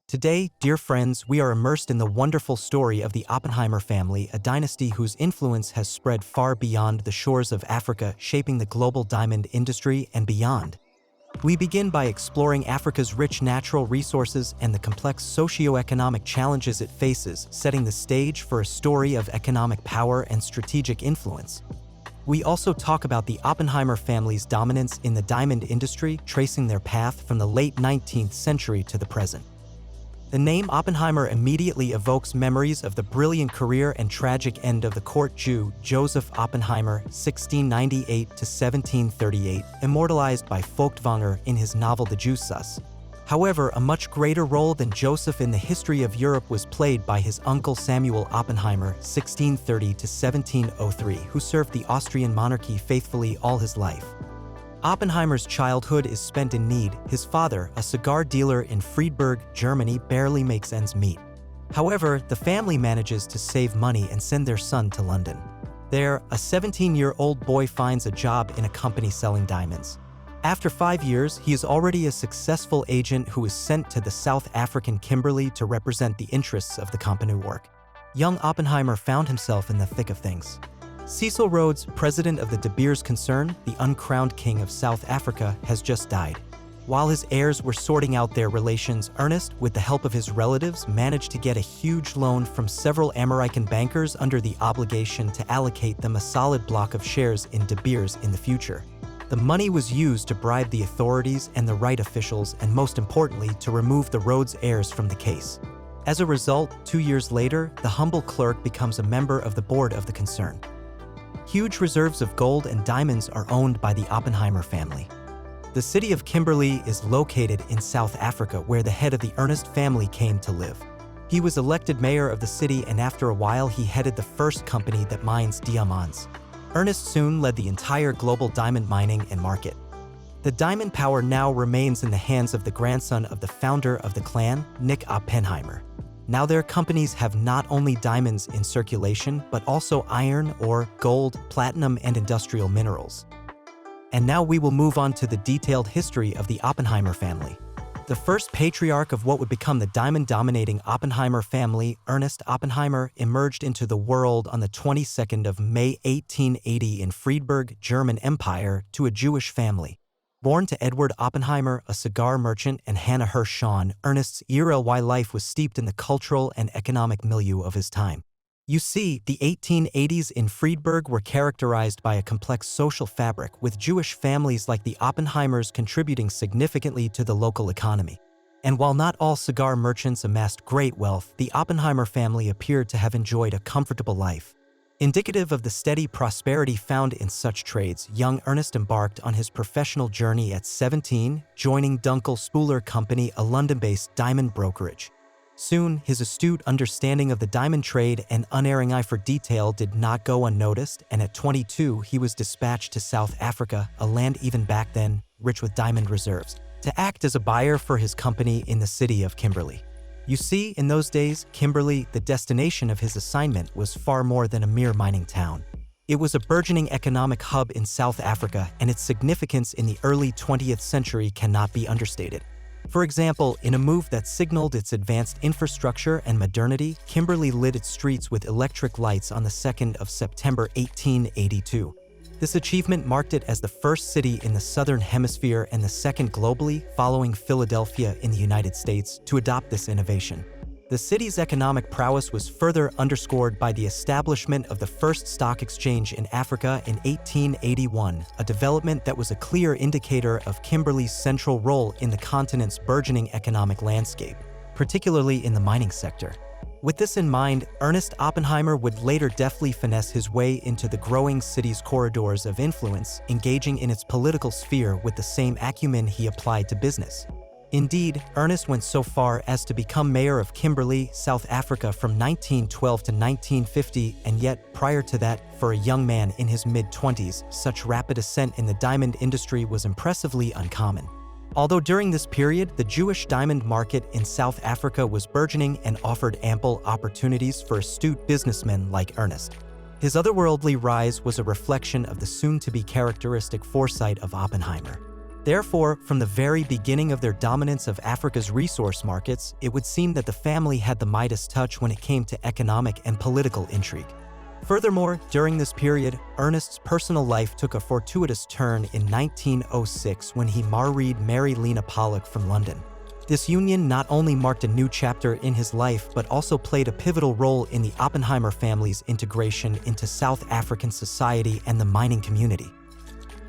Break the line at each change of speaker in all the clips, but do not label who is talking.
Today, dear friends, we are immersed in the wonderful story of the Oppenheimer family, a dynasty whose influence has spread far beyond the shores of Africa, shaping the global diamond industry and beyond. We begin by exploring Africa's rich natural resources and the complex socio-economic challenges it faces, setting the stage for a story of economic power and strategic influence. We also talk about the Oppenheimer family's dominance in the diamond industry, tracing their path from the late 19th century to the present. The name Oppenheimer immediately evokes memories of the brilliant career and tragic end of the court Jew Joseph Oppenheimer (1698–1738), immortalized by Feuchtwanger in his novel The Jew's. However, a much greater role than Joseph in the history of Europe was played by his uncle Samuel Oppenheimer (1630–1703), who served the Austrian monarchy faithfully all his life. Oppenheimer's childhood is spent in need. His father, a cigar dealer in Friedberg, Germany, barely makes ends meet. However, the family manages to save money and send their son to London. There, a 17-year-old boy finds a job in a company selling diamonds. After 5 years, he is already a successful agent who is sent to the South African Kimberley to represent the interests of the company work. Young Oppenheimer found himself in the thick of things. Cecil Rhodes, president of the De Beers concern, the uncrowned king of South Africa, has just died. While his heirs were sorting out their relations, Ernest, with the help of his relatives, managed to get a huge loan from several American bankers under the obligation to allocate them a solid block of shares in De Beers in the future. The money was used to bribe the authorities and the right officials, and most importantly, to remove the Rhodes heirs from the case. As a result, 2 years later, the humble clerk becomes a member of the board of the concern. Huge reserves of gold and diamonds are owned by the Oppenheimer family. The city of Kimberley is located in South Africa, where the head of the Ernest family came to live. He was elected mayor of the city, and after a while he headed the first company that mines diamonds. Ernest soon led the entire global diamond mining and market. The diamond power now remains in the hands of the grandson of the founder of the clan, Nick Oppenheimer. Now their companies have not only diamonds in circulation, but also iron ore, gold, platinum, and industrial minerals. And now we will move on to the detailed history of the Oppenheimer family. The first patriarch of what would become the diamond-dominating Oppenheimer family, Ernest Oppenheimer, emerged into the world on the 22nd of May 1880 in Friedberg, German Empire, to a Jewish family. Born to Edward Oppenheimer, a cigar merchant, and Hannah Hirsch-Shawn, Ernest's ERLY life was steeped in the cultural and economic milieu of his time. You see, the 1880s in Friedberg were characterized by a complex social fabric, with Jewish families like the Oppenheimers contributing significantly to the local economy. And while not all cigar merchants amassed great wealth, the Oppenheimer family appeared to have enjoyed a comfortable life. Indicative of the steady prosperity found in such trades, young Ernest embarked on his professional journey at 17, joining Dunkel Spuler Company, a London-based diamond brokerage. Soon, his astute understanding of the diamond trade and unerring eye for detail did not go unnoticed, and at 22, he was dispatched to South Africa, a land even back then rich with diamond reserves, to act as a buyer for his company in the city of Kimberley. You see, in those days, Kimberley, the destination of his assignment, was far more than a mere mining town. It was a burgeoning economic hub in South Africa, and its significance in the early 20th century cannot be understated. For example, in a move that signaled its advanced infrastructure and modernity, Kimberley lit its streets with electric lights on the 2nd of September 1882. This achievement marked it as the first city in the Southern Hemisphere and the second globally, following Philadelphia in the United States, to adopt this innovation. The city's economic prowess was further underscored by the establishment of the first stock exchange in Africa in 1881, a development that was a clear indicator of Kimberley's central role in the continent's burgeoning economic landscape, particularly in the mining sector. With this in mind, Ernest Oppenheimer would later deftly finesse his way into the growing city's corridors of influence, engaging in its political sphere with the same acumen he applied to business. Indeed, Ernest went so far as to become mayor of Kimberley, South Africa from 1912 to 1950, and yet, prior to that, for a young man in his mid-20s, such rapid ascent in the diamond industry was impressively uncommon. Although during this period, the Jewish diamond market in South Africa was burgeoning and offered ample opportunities for astute businessmen like Ernest. His otherworldly rise was a reflection of the soon-to-be characteristic foresight of Oppenheimer. Therefore, from the very beginning of their dominance of Africa's resource markets, it would seem that the family had the Midas touch when it came to economic and political intrigue. Furthermore, during this period, Ernest's personal life took a fortuitous turn in 1906 when he married Mary Lena Pollock from London. This union not only marked a new chapter in his life but also played a pivotal role in the Oppenheimer family's integration into South African society and the mining community.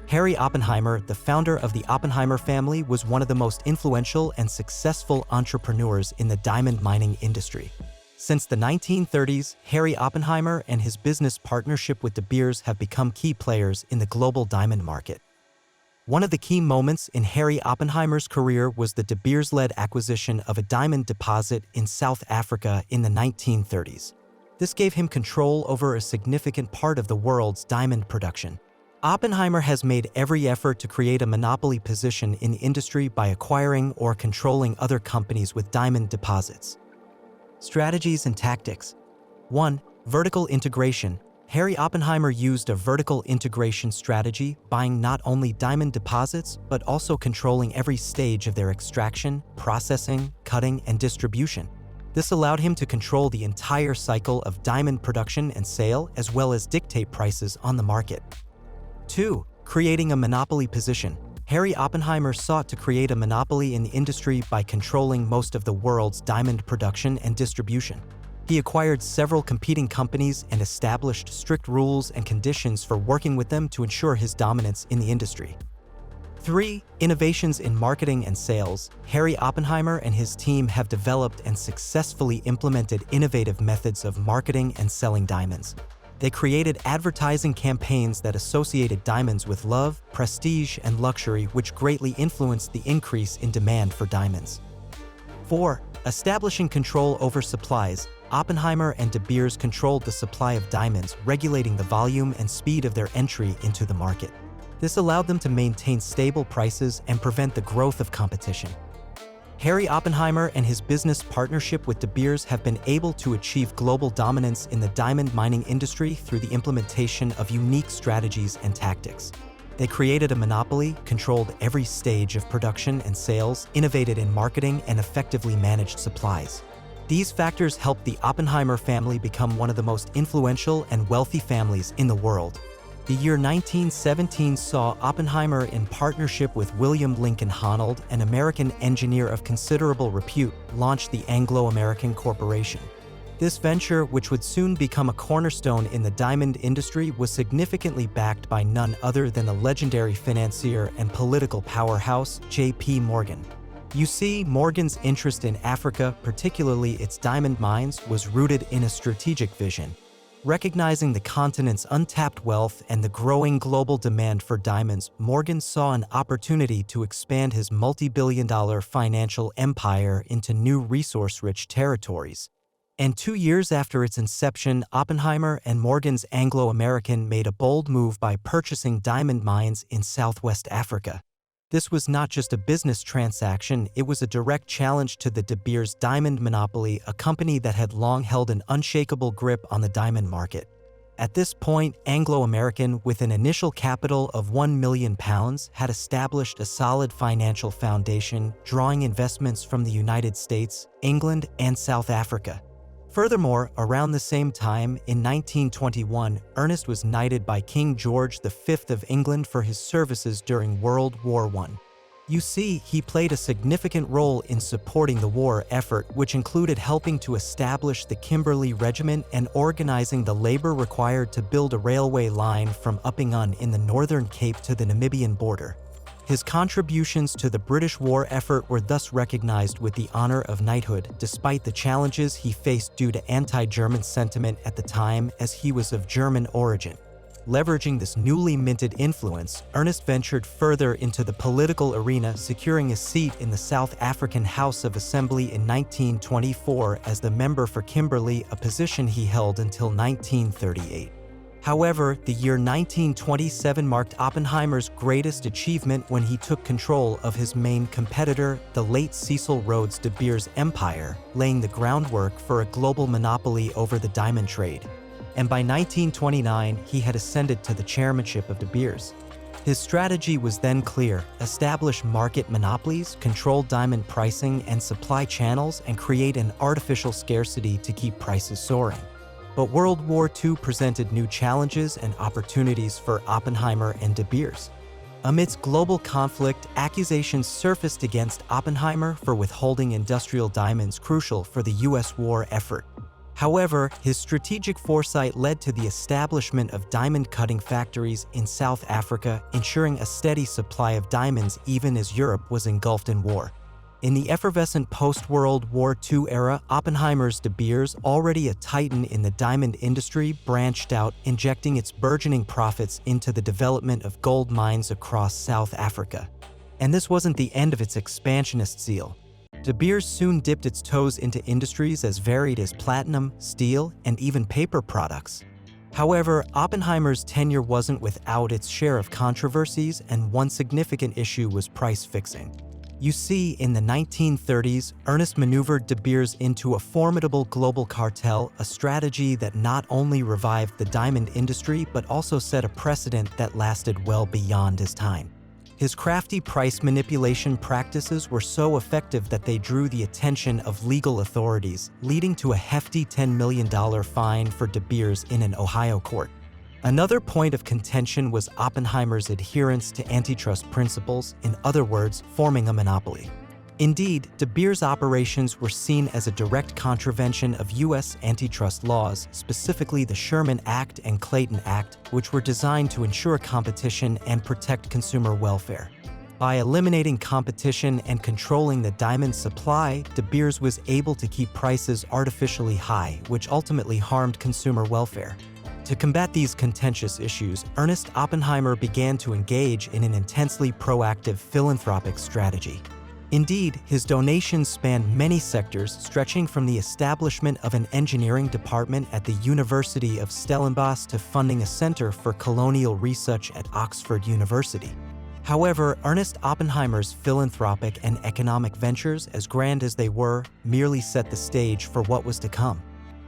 Harry Oppenheimer, the founder of the Oppenheimer family, was one of the most influential and successful entrepreneurs in the diamond mining industry. Since the 1930s, Harry Oppenheimer and his business partnership with De Beers have become key players in the global diamond market. One of the key moments in Harry Oppenheimer's career was the De Beers-led acquisition of a diamond deposit in South Africa in the 1930s. This gave him control over a significant part of the world's diamond production. Oppenheimer has made every effort to create a monopoly position in the industry by acquiring or controlling other companies with diamond deposits. Strategies and tactics. 1. Vertical integration. Harry Oppenheimer used a vertical integration strategy, buying not only diamond deposits, but also controlling every stage of their extraction, processing, cutting, and distribution. This allowed him to control the entire cycle of diamond production and sale, as well as dictate prices on the market. 2. Creating a monopoly position. Harry Oppenheimer sought to create a monopoly in the industry by controlling most of the world's diamond production and distribution. He acquired several competing companies and established strict rules and conditions for working with them to ensure his dominance in the industry. 3. Innovations in marketing and sales. Harry Oppenheimer and his team have developed and successfully implemented innovative methods of marketing and selling diamonds. They created advertising campaigns that associated diamonds with love, prestige, and luxury, which greatly influenced the increase in demand for diamonds. 4. Establishing control over supplies. Oppenheimer and De Beers controlled the supply of diamonds, regulating the volume and speed of their entry into the market. This allowed them to maintain stable prices and prevent the growth of competition. Harry Oppenheimer and his business partnership with De Beers have been able to achieve global dominance in the diamond mining industry through the implementation of unique strategies and tactics. They created a monopoly, controlled every stage of production and sales, innovated in marketing, and effectively managed supplies. These factors helped the Oppenheimer family become one of the most influential and wealthy families in the world. The year 1917 saw Oppenheimer, in partnership with William Lincoln Honnold, an American engineer of considerable repute, launch the Anglo American Corporation. This venture, which would soon become a cornerstone in the diamond industry, was significantly backed by none other than the legendary financier and political powerhouse J.P. Morgan. You see, Morgan's interest in Africa, particularly its diamond mines, was rooted in a strategic vision. Recognizing the continent's untapped wealth and the growing global demand for diamonds, Morgan saw an opportunity to expand his multi-billion-dollar financial empire into new resource-rich territories. And 2 years after its inception, Oppenheimer and Morgan's Anglo American made a bold move by purchasing diamond mines in Southwest Africa. This was not just a business transaction, it was a direct challenge to the De Beers diamond monopoly, a company that had long held an unshakable grip on the diamond market. At this point, Anglo American, with an initial capital of £1 million, had established a solid financial foundation, drawing investments from the United States, England, and South Africa. Furthermore, around the same time, in 1921, Ernest was knighted by King George V of England for his services during World War I. You see, he played a significant role in supporting the war effort, which included helping to establish the Kimberley Regiment and organizing the labor required to build a railway line from Uppingham in the Northern Cape to the Namibian border. His contributions to the British war effort were thus recognized with the honor of knighthood, despite the challenges he faced due to anti-German sentiment at the time, as he was of German origin. Leveraging this newly minted influence, Ernest ventured further into the political arena, securing a seat in the South African House of Assembly in 1924 as the member for Kimberley, a position he held until 1938. However, the year 1927 marked Oppenheimer's greatest achievement when he took control of his main competitor, the late Cecil Rhodes De Beers empire, laying the groundwork for a global monopoly over the diamond trade. And by 1929, he had ascended to the chairmanship of De Beers. His strategy was then clear: establish market monopolies, control diamond pricing and supply channels, and create an artificial scarcity to keep prices soaring. But World War II presented new challenges and opportunities for Oppenheimer and De Beers. Amidst global conflict, accusations surfaced against Oppenheimer for withholding industrial diamonds crucial for the U.S. war effort. However, his strategic foresight led to the establishment of diamond-cutting factories in South Africa, ensuring a steady supply of diamonds even as Europe was engulfed in war. In the effervescent post-World War II era, Oppenheimer's De Beers, already a titan in the diamond industry, branched out, injecting its burgeoning profits into the development of gold mines across South Africa. And this wasn't the end of its expansionist zeal. De Beers soon dipped its toes into industries as varied as platinum, steel, and even paper products. However, Oppenheimer's tenure wasn't without its share of controversies, and one significant issue was price fixing. You see, in the 1930s, Ernest maneuvered De Beers into a formidable global cartel, a strategy that not only revived the diamond industry but also set a precedent that lasted well beyond his time. His crafty price manipulation practices were so effective that they drew the attention of legal authorities, leading to a hefty $10 million fine for De Beers in an Ohio court. Another point of contention was Oppenheimer's adherence to antitrust principles, in other words, forming a monopoly. Indeed, De Beers' operations were seen as a direct contravention of U.S. antitrust laws, specifically the Sherman Act and Clayton Act, which were designed to ensure competition and protect consumer welfare. By eliminating competition and controlling the diamond supply, De Beers was able to keep prices artificially high, which ultimately harmed consumer welfare. To combat these contentious issues, Ernest Oppenheimer began to engage in an intensely proactive philanthropic strategy. Indeed, his donations spanned many sectors, stretching from the establishment of an engineering department at the University of Stellenbosch to funding a center for colonial research at Oxford University. However, Ernest Oppenheimer's philanthropic and economic ventures, as grand as they were, merely set the stage for what was to come.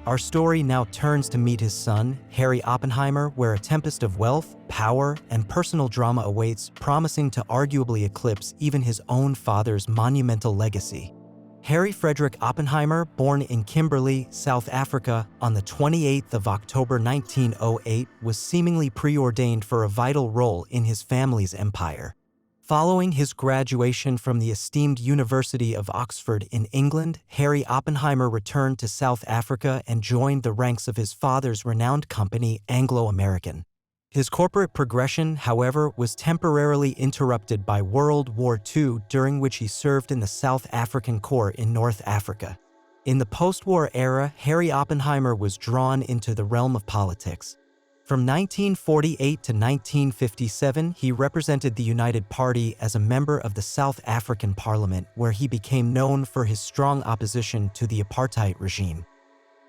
Our story now turns to meet his son, Harry Oppenheimer, where a tempest of wealth, power, and personal drama awaits, promising to arguably eclipse even his own father's monumental legacy. Harry Frederick Oppenheimer, born in Kimberley, South Africa, on the 28th of October 1908, was seemingly preordained for a vital role in his family's empire. Following his graduation from the esteemed University of Oxford in England, Harry Oppenheimer returned to South Africa and joined the ranks of his father's renowned company, Anglo American. His corporate progression, however, was temporarily interrupted by World War II, during which he served in the South African Corps in North Africa. In the post-war era, Harry Oppenheimer was drawn into the realm of politics. From 1948 to 1957, he represented the United Party as a member of the South African Parliament, where he became known for his strong opposition to the apartheid regime.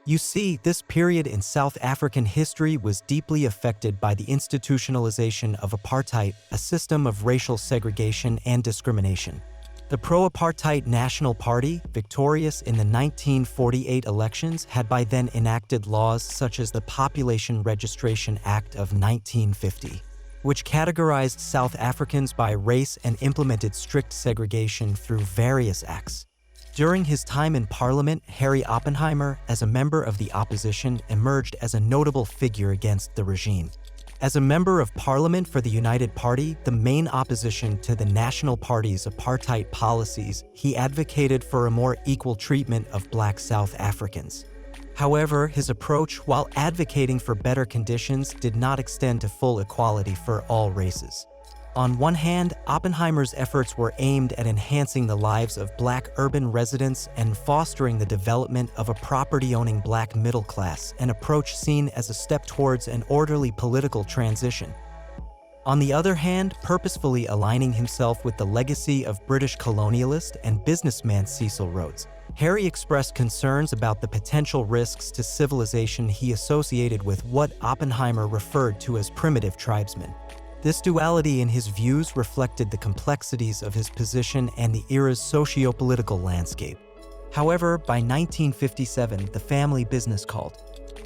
You see, this period in South African history was deeply affected by the institutionalization of apartheid, a system of racial segregation and discrimination. The pro-apartheid National Party, victorious in the 1948 elections, had by then enacted laws such as the Population Registration Act of 1950, which categorized South Africans by race and implemented strict segregation through various acts. During his time in Parliament, Harry Oppenheimer, as a member of the opposition, emerged as a notable figure against the regime. As a member of Parliament for the United Party, the main opposition to the National Party's apartheid policies, he advocated for a more equal treatment of Black South Africans. However, his approach, while advocating for better conditions, did not extend to full equality for all races. On one hand, Oppenheimer's efforts were aimed at enhancing the lives of Black urban residents and fostering the development of a property-owning Black middle class, an approach seen as a step towards an orderly political transition. On the other hand, purposefully aligning himself with the legacy of British colonialist and businessman Cecil Rhodes, Harry expressed concerns about the potential risks to civilization he associated with what Oppenheimer referred to as primitive tribesmen. This duality in his views reflected the complexities of his position and the era's socio-political landscape. However, by 1957, the family business called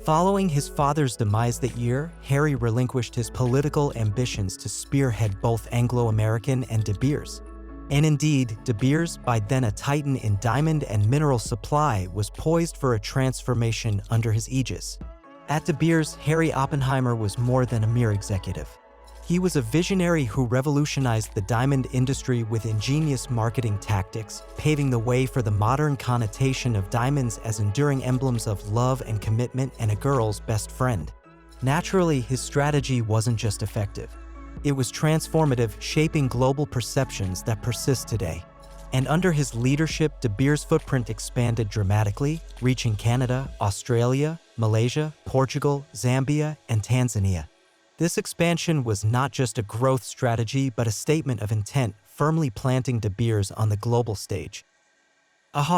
Following his father's demise that year, Harry relinquished his political ambitions to spearhead both Anglo American and De Beers. And indeed, De Beers, by then a titan in diamond and mineral supply, was poised for a transformation under his aegis. At De Beers, Harry Oppenheimer was more than a mere executive. He was a visionary who revolutionized the diamond industry with ingenious marketing tactics, paving the way for the modern connotation of diamonds as enduring emblems of love and commitment and a girl's best friend. Naturally, his strategy wasn't just effective. It was transformative, shaping global perceptions that persist today. And under his leadership, De Beers' footprint expanded dramatically, reaching Canada, Australia, Malaysia, Portugal, Zambia, and Tanzania. This expansion was not just a growth strategy, but a statement of intent, firmly planting De Beers on the global stage.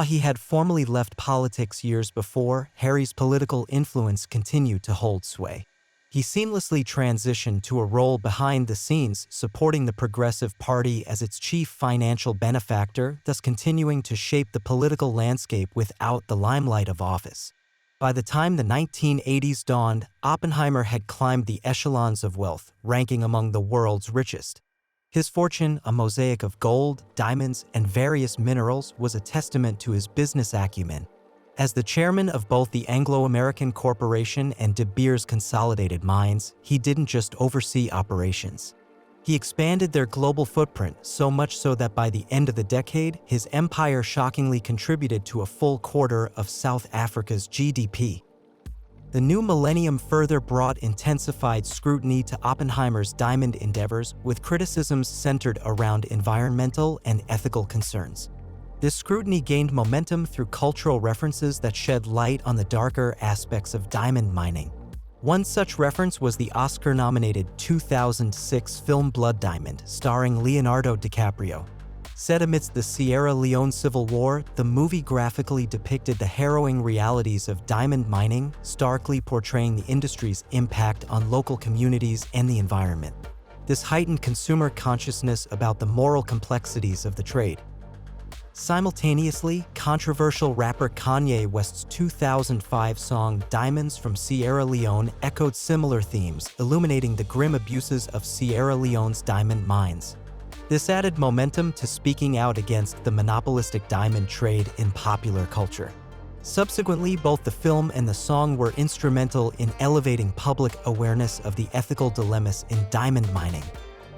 He had formally left politics years before. Harry's political influence continued to hold sway. He seamlessly transitioned to a role behind the scenes, supporting the Progressive Party as its chief financial benefactor, thus continuing to shape the political landscape without the limelight of office. By the time the 1980s dawned, Oppenheimer had climbed the echelons of wealth, ranking among the world's richest. His fortune, a mosaic of gold, diamonds, and various minerals, was a testament to his business acumen. As the chairman of both the Anglo American Corporation and De Beers Consolidated Mines, he didn't just oversee operations. He expanded their global footprint, so much so that by the end of the decade, his empire shockingly contributed to a full quarter of South Africa's GDP. The new millennium further brought intensified scrutiny to Oppenheimer's diamond endeavors, with criticisms centered around environmental and ethical concerns. This scrutiny gained momentum through cultural references that shed light on the darker aspects of diamond mining. One such reference was the Oscar-nominated 2006 film Blood Diamond, starring Leonardo DiCaprio. Set amidst the Sierra Leone Civil War, the movie graphically depicted the harrowing realities of diamond mining, starkly portraying the industry's impact on local communities and the environment. This heightened consumer consciousness about the moral complexities of the trade. Simultaneously, controversial rapper Kanye West's 2005 song Diamonds from Sierra Leone echoed similar themes, illuminating the grim abuses of Sierra Leone's diamond mines. This added momentum to speaking out against the monopolistic diamond trade in popular culture. Subsequently, both the film and the song were instrumental in elevating public awareness of the ethical dilemmas in diamond mining.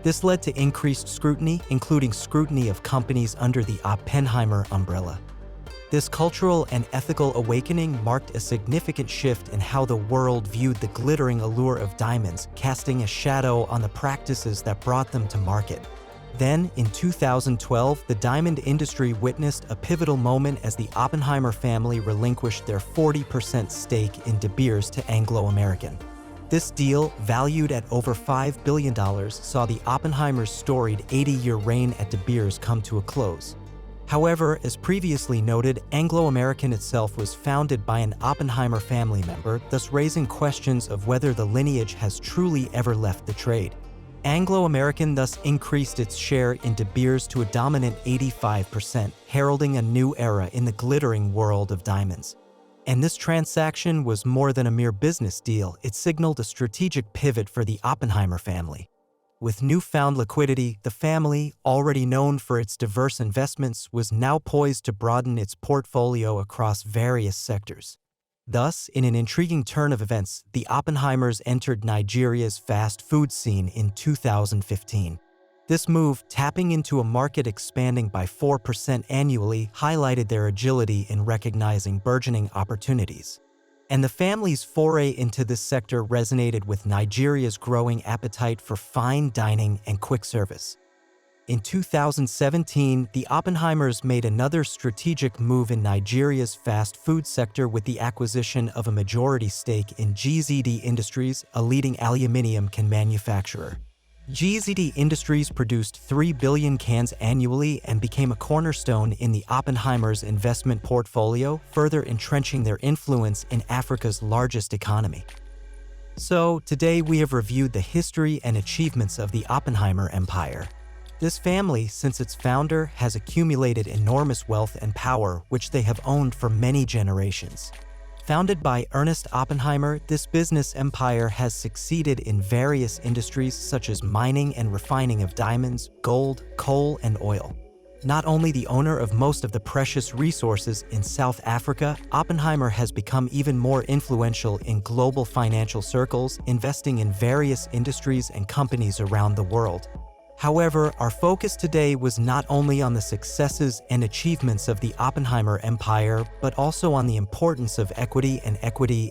This led to increased scrutiny, including scrutiny of companies under the Oppenheimer umbrella. This cultural and ethical awakening marked a significant shift in how the world viewed the glittering allure of diamonds, casting a shadow on the practices that brought them to market. Then, in 2012, the diamond industry witnessed a pivotal moment as the Oppenheimer family relinquished their 40% stake in De Beers to Anglo American. This deal, valued at over $5 billion, saw the Oppenheimers' storied 80-year reign at De Beers come to a close. However, as previously noted, Anglo American itself was founded by an Oppenheimer family member, thus raising questions of whether the lineage has truly ever left the trade. Anglo American thus increased its share in De Beers to a dominant 85%, heralding a new era in the glittering world of diamonds. And this transaction was more than a mere business deal. It signaled a strategic pivot for the Oppenheimer family. With newfound liquidity, the family, already known for its diverse investments, was now poised to broaden its portfolio across various sectors. Thus, in an intriguing turn of events, the Oppenheimers entered Nigeria's fast food scene in 2015. This move, tapping into a market expanding by 4% annually, highlighted their agility in recognizing burgeoning opportunities. And the family's foray into this sector resonated with Nigeria's growing appetite for fine dining and quick service. In 2017, the Oppenheimers made another strategic move in Nigeria's fast food sector with the acquisition of a majority stake in GZD Industries, a leading aluminum can manufacturer. GZD Industries produced 3 billion cans annually and became a cornerstone in the Oppenheimers' investment portfolio, further entrenching their influence in Africa's largest economy. So, today we have reviewed the history and achievements of the Oppenheimer empire. This family, since its founder, has accumulated enormous wealth and power which they have owned for many generations. Founded by Ernest Oppenheimer, this business empire has succeeded in various industries such as mining and refining of diamonds, gold, coal, and oil. Not only the owner of most of the precious resources in South Africa, Oppenheimer has become even more influential in global financial circles, investing in various industries and companies around the world. However, our focus today was not only on the successes and achievements of the Oppenheimer empire, but also on the importance of equity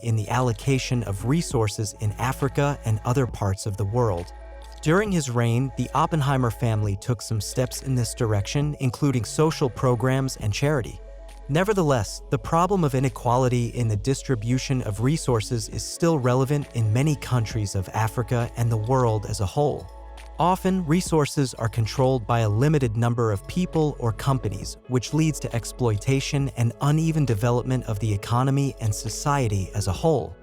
in the allocation of resources in Africa and other parts of the world. During his reign, the Oppenheimer family took some steps in this direction, including social programs and charity. Nevertheless, the problem of inequality in the distribution of resources is still relevant in many countries of Africa and the world as a whole. Often, resources are controlled by a limited number of people or companies, which leads to exploitation and uneven development of the economy and society as a whole.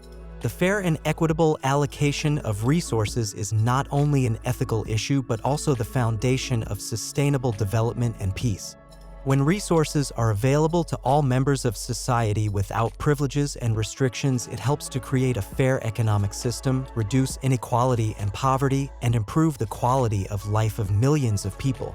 The fair and equitable allocation of resources is not only an ethical issue but also the foundation of sustainable development and peace. When resources are available to all members of society without privileges and restrictions, it helps to create a fair economic system, reduce inequality and poverty, and improve the quality of life of millions of people.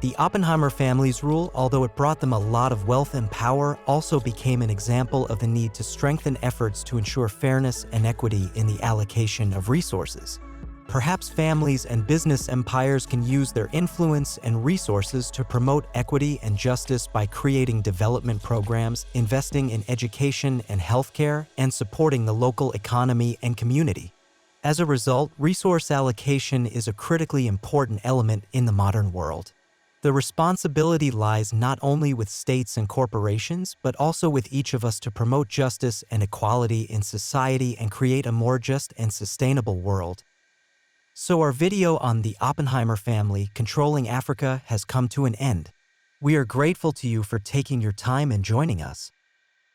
The Oppenheimer family's rule, although it brought them a lot of wealth and power, also became an example of the need to strengthen efforts to ensure fairness and equity in the allocation of resources. Perhaps families and business empires can use their influence and resources to promote equity and justice by creating development programs, investing in education and healthcare, and supporting the local economy and community. As a result, resource allocation is a critically important element in the modern world. The responsibility lies not only with states and corporations, but also with each of us to promote justice and equality in society and create a more just and sustainable world. So our video on the Oppenheimer family controlling Africa has come to an end. We are grateful to you for taking your time and joining us.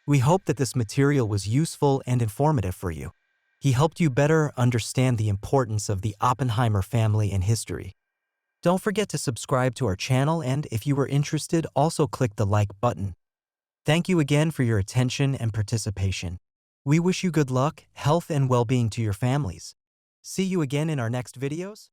We hope that this material was useful and informative for you. He helped you better understand the importance of the Oppenheimer family and history. Don't forget to subscribe to our channel, and if you were interested, also click the like button. Thank you again for your attention and participation. We wish you good luck, health, and well-being to your families. See you again in our next videos.